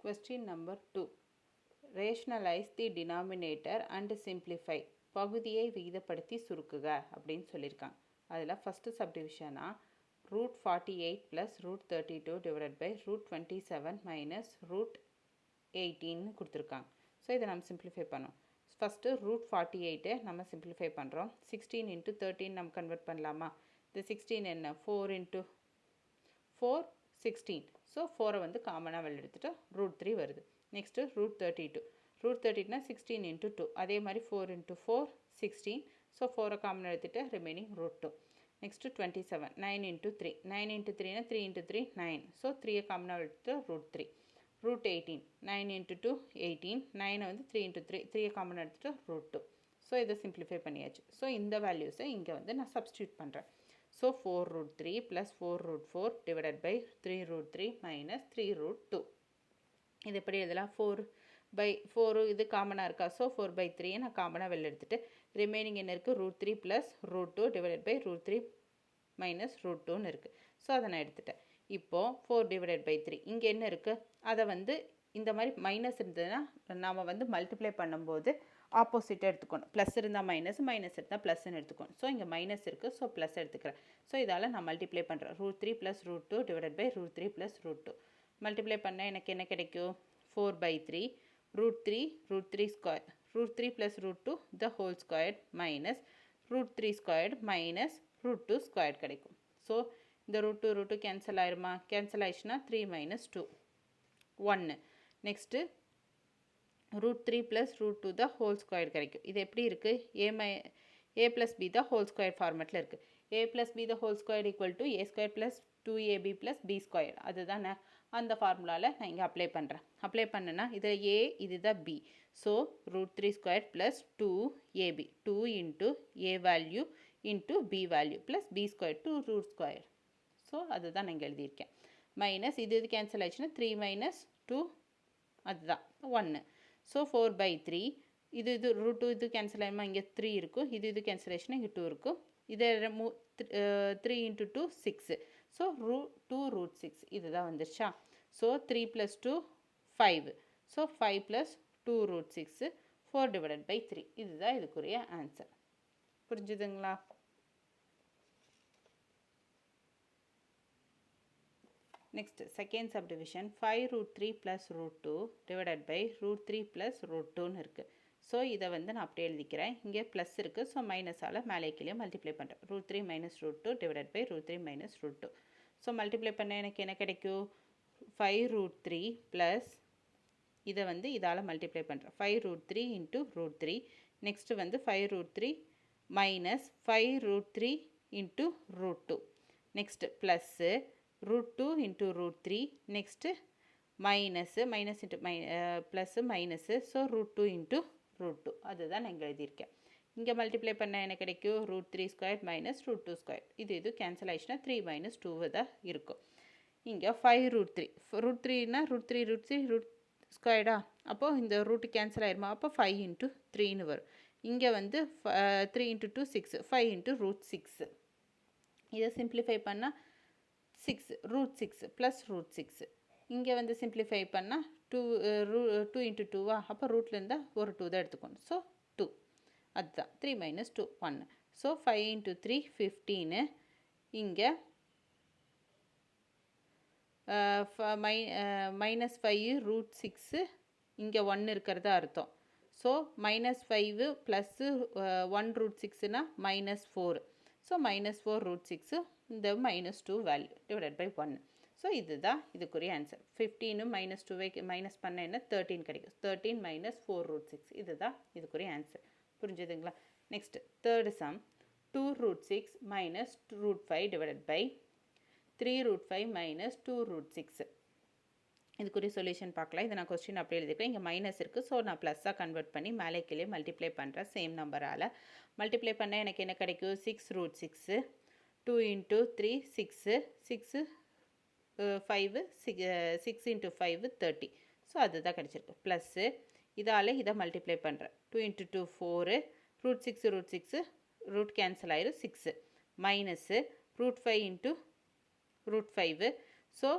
Question number 2. Rationalize the denominator and simplify. பகுதியை விகிதப்படுத்தி சுருக்குக அப்படின்னு சொல்லியிருக்காங்க. அதில் ஃபஸ்ட்டு சப்டிவிஷனாக √48 + √32 divided by √27 minus √18 கொடுத்துருக்காங்க. ஸோ இதை நம்ம சிம்பிளிஃபை பண்ணோம். ஃபஸ்ட்டு √48 நம்ம சிம்பிளிஃபை பண்ணுறோம். 16 × 13 நம்ம கன்வெர்ட் பண்ணலாமா? இந்த 16 என்ன? 4 × 4 16. ஸோ 4 வந்து காமனாக வெளில எடுத்துகிட்டு √3 வருது. நெக்ஸ்ட்டு √32. √32னா 16 × 2. அதே மாதிரி 4 × 4 16. ஸோ 4 காமனாக எடுத்துகிட்டு ரிமைனிங் √2. நெக்ஸ்ட்டு 27. 9 × 3. 9 × 3னா 3 × 3 9. ஸோ 3 காமனாக எடுத்துகிட்டு √3. √18. 9 × 2 18. 9 வந்து 3 × 3. 3 காமனாக எடுத்துகிட்டு √2. ஸோ இதை சிம்பிளிஃபை பண்ணியாச்சு. ஸோ இந்த வேல்யூஸை இங்கே வந்து நான் சப்ஸ்டியூட் பண்ணுறேன். So 4√3 plus 4√4 divided by 3√3 minus 3√2. இது எப்படி எழுதலாம்? 4/4 இது காமனாக இருக்கா? ஸோ 4/3 நான் காமனாக வெளில எடுத்துகிட்டு ரிமைனிங் என்ன இருக்குது? √3 plus √2 divided by √3 minus √2ன்னு இருக்குது. ஸோ அதை நான் எடுத்துட்டேன். இப்போது 4/3 இங்கே என்ன இருக்குது? அதை வந்து இந்த மாதிரி மைனஸ் இருந்ததுன்னா நாம் வந்து மல்டிப்ளை பண்ணும்போது ஆப்போசிட்டாக எடுத்துக்கணும். ப்ளஸ் இருந்தால் மைனஸ், மைனஸ் இருந்தால் ப்ளஸ்ன்னு எடுத்துக்கணும். ஸோ இங்கே மைனஸ் இருக்குது, ஸோ ப்ளஸ் எடுத்துக்கிறேன். ஸோ இதால் நான் மல்டிப்ளை பண்ணுறேன். √3 + √2 divided by √3 + √2. மல்டிப்ளை பண்ணால் எனக்கு என்ன கிடைக்கும்? 4/3 √3 √3 square √3 + √2 the whole squared minus √3 squared minus √2 squared கிடைக்கும். ஸோ இந்த √2 √2 கேன்சல் ஆயிருமா? கேன்சல் ஆயிடுச்சுன்னா 3 - 2 1. நெக்ஸ்ட்டு √3 + √2 the whole square கிடைக்கும். இது எப்படி இருக்குது? a + b the whole square ஃபார்மேட்டில் இருக்குது. a + b the whole square equal to a square + 2ab + b square. அதுதான் அந்த ஃபார்முலாவில் நான் இங்கே அப்ளை பண்ணுறேன். அப்ளை பண்ணேன்னா இது a, இதுதான் b. So √3 square + 2ab 2 × a value × b value + b square 2 root square. So அதுதான் நான் இங்கே எழுதியிருக்கேன். மைனஸ் இது கேன்சல் ஆயிடுச்சுன்னா 3 - 2 அதுதான் 1. ஸோ 4/3 இது √2 இது கேன்சல் ஆகிடுமா? இங்கே 3 இருக்கும். இது கேன்சலேஷன் இங்கே 2 இருக்கும். இதை 3 × 2 6. ஸோ √2 √6 இதுதான் வந்துருச்சா? ஸோ 3 + 2 5. ஸோ 5 + 2 √6 4/3 இதுதான் இதுக்குரிய ஆன்சர். புரிஞ்சுதுங்களா? Next, second subdivision 5√3 + √2 divided by √3 + √2ன்னு இருக்குது. ஸோ இதை வந்து நான் அப்படியே எழுதிக்கிறேன். இங்கே ப்ளஸ் இருக்குது. ஸோ மைனஸால் மேலே கீழே மல்டிப்ளை பண்ணுறேன். √3 - √2 divided by √3 - √2. ஸோ மல்டிப்ளை பண்ண எனக்கு என்ன கிடைக்கும்? 5√3 ப்ளஸ் இதை வந்து இதால் மல்டிப்ளை பண்ணுறேன். 5√3 × √3. நெக்ஸ்ட்டு வந்து 5√3 minus 5√3 × √2. Next plus √2 × √3. Next minus plus minus. So √2 × √2 அதுதான் நான் இங்கே எழுதியிருக்கேன். இங்கே மல்டிப்ளை பண்ண என்ன கிடைக்கும்? √3 ஸ்கொயர் மைனஸ் √2 ஸ்கொயர். இது கேன்சல் ஆயிடுச்சுன்னா 3 - 2 தான் இருக்கும். இங்கே 5√3 √3னா √3 √3 ஸ்கொயர்டா? அப்போது இந்த ரூட்டு கேன்சல் ஆயிருமா? அப்போ 5 × 3ன்னு வரும். இங்கே வந்து 3 × 2 6 5 × √6. இதை சிம்பிளிஃபை பண்ணால் 6 √6 + √6. இங்கே வந்து சிம்பிளிஃபை பண்ணால் 2 × 2வா? அப்போ ரூட்டில் இருந்தால் ஒரு 2 தான் எடுத்துக்கணும். ஸோ 2 அதுதான் 3 - 2 1. ஸோ 5 × 3 15. இங்கே -5 √6 இங்கே 1 இருக்கிறதா அர்த்தம். ஸோ -5 + 1 √6னா -4. ஸோ -4 √6 இந்த -2 வேல்யூ டிவைடட் பை 1. ஸோ இதுதான் இதுக்குரிய ஆன்சர். 15 -2வை மைனஸ் பண்ண என்ன? 13 கிடைக்கும். 13 - 4 √6 இதுதான் இதுக்குரிய ஆன்சர். புரிஞ்சுதுங்களா? Next third sum 2 √6 - √5 divided by 3 √5 - 2 √6. இதுக்குரிய சொல்யூஷன் பார்க்கலாம். இதை நான் கொஸ்டின் அப்படியே எழுதிக்கிறேன். இங்கே மைனஸ் இருக்குது. ஸோ நான் ப்ளஸ்ஸாக கன்வெர்ட் பண்ணி மேலே கீழே மல்டிப்ளை பண்ணுறேன். சேம் நம்பரால் மல்டிப்ளை பண்ணால் எனக்கு என்ன கிடைக்கும்? 6 √6 2 × 3 6 6 5 6 × 5 30. ஸோ அதுதான் கிடச்சிருக்கு. ப்ளஸ்ஸு இதால் இதை மல்டிப்ளை பண்ணுறேன். 2 × 2 4 √6 √6 ரூட் கேன்சல் ஆயிரும் 6 மைனஸு √5 × √5. ஸோ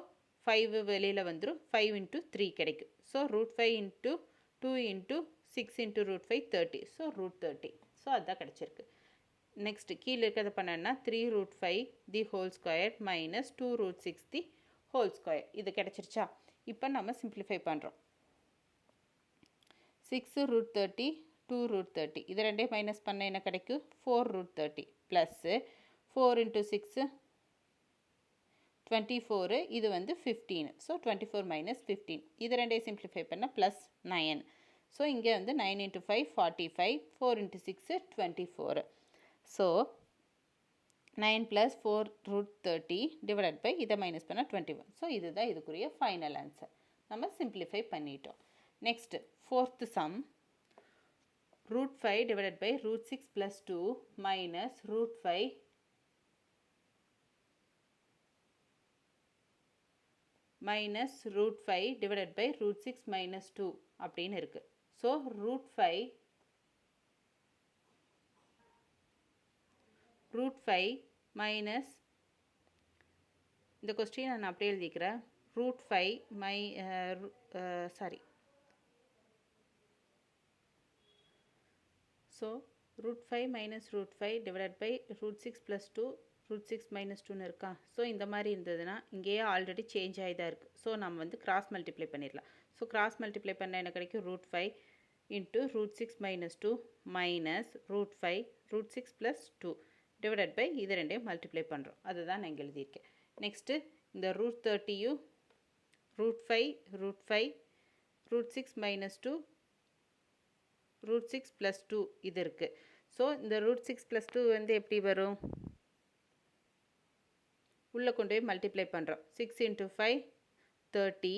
5 வெளியில் வந்துடும். 5 × 3 கிடைக்கும். So root 5 into 2 into 6 into root 5 30. So root 30. So அதுதான் கிடச்சிருக்கு. நெக்ஸ்ட் கீழே இருக்கிறத பண்ணேன்னா 3 root 5 the whole square minus 2 root 6 the whole square. இது கிடச்சிருச்சா? இப்போ நம்ம சிம்பிளிஃபை பண்ணுறோம். 6 ரூட் 30 2 ரூட் 30 இது ரெண்டையும் மைனஸ் பண்ண என்ன கிடைக்கும்? 4 ரூட் 30 ப்ளஸ்ஸு 4 இன்ட்டு 6 24, இது வந்து 15. ஸோ 24 மைனஸ் 15 இது ரெண்டையும் சிம்பிளிஃபை பண்ணால் ப்ளஸ் 9. ஸோ இங்கே வந்து 9 into 5 45, 4 into 6 24. So 9 plus 4 root 30 divided by இதை மைனஸ் பண்ணால் 21. ஸோ இதுதான் இதுக்குரிய ஃபைனல் ஆன்சர். நம்ம சிம்பிளிஃபை பண்ணிட்டோம். Next fourth sum root 5 divided by root 6 plus 2 minus root 5 minus root 5 divided by root 6 minus 2 அப்படின்னு இருக்கு. ஸோ root 5 minus இந்த question நான் அப்படியே எழுதிக்கிறேன். root 5 So, root 5 minus root 5 divided by root 6 plus 2 root 6 minus 2 இருக்கா? So இந்த மாதிரி இருந்ததுன்னா இங்கேயே ஆல்ரெடி சேஞ்ச் ஆகி தான் இருக்குது. ஸோ நம்ம வந்து கிராஸ் மல்டிப்ளை பண்ணிடலாம். ஸோ கிராஸ் மல்டிப்ளை பண்ணால் என்ன கிடைக்கும்? root 5 into root 6 minus 2 minus root 5 root 6 plus 2 divided by இது ரெண்டையும் மல்டிப்ளை பண்ணுறோம். அதுதான் நான் இங்கே எழுதியிருக்கேன். நெக்ஸ்ட்டு இந்த root 30யும் root 5 root 6 minus 2 root 6 plus 2 இது இருக்குது. ஸோ இந்த root 6 plus 2 வந்து எப்படி வரும்? உள்ளே கொண்டு போய் மல்டிப்ளை பண்ணுறோம். 6 into 5 30.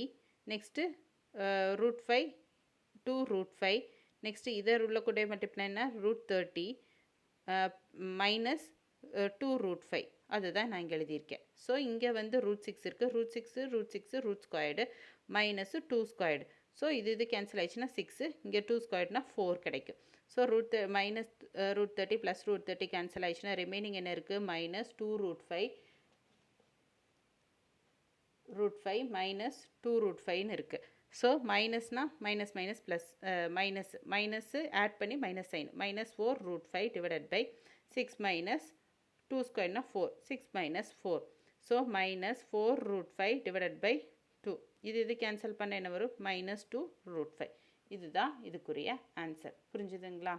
Next root 5 2 root 5. Next இதை உள்ளே கொண்டு போய் மல்டிப்ளைனா root 30 மைனஸ் 2 root 5. அதுதான் நான் இங்கே எழுதியிருக்கேன். ஸோ இங்கே வந்து root 6 இருக்குது. root 6 root squared minus 2 squared. So இது கேன்சல் ஆயிடுச்சுன்னா 6, இங்கே 2 ஸ்கொயர்ட்னா 4 கிடைக்கும். So minus root 30 plus root 30 cancel ஆயிடுச்சுன்னா ரிமைனிங் என்ன இருக்குது? மைனஸ் 2 root 5 மைனஸ் 2 root 5ன்னு இருக்குது. ஸோ மைனஸ்னால் minus minus plus minus add பண்ணி minus sign minus 4 root 5 divided by 6 minus 2 ஸ்கொயர்னா 4 6 minus 4. So minus 4 root 5 divided by 2. இது கேன்சல் பண்ண என்ன வரும்? Minus 2 root 5. இதுதான் இதுக்குரிய ஆன்சர். புரிஞ்சுதுங்களா?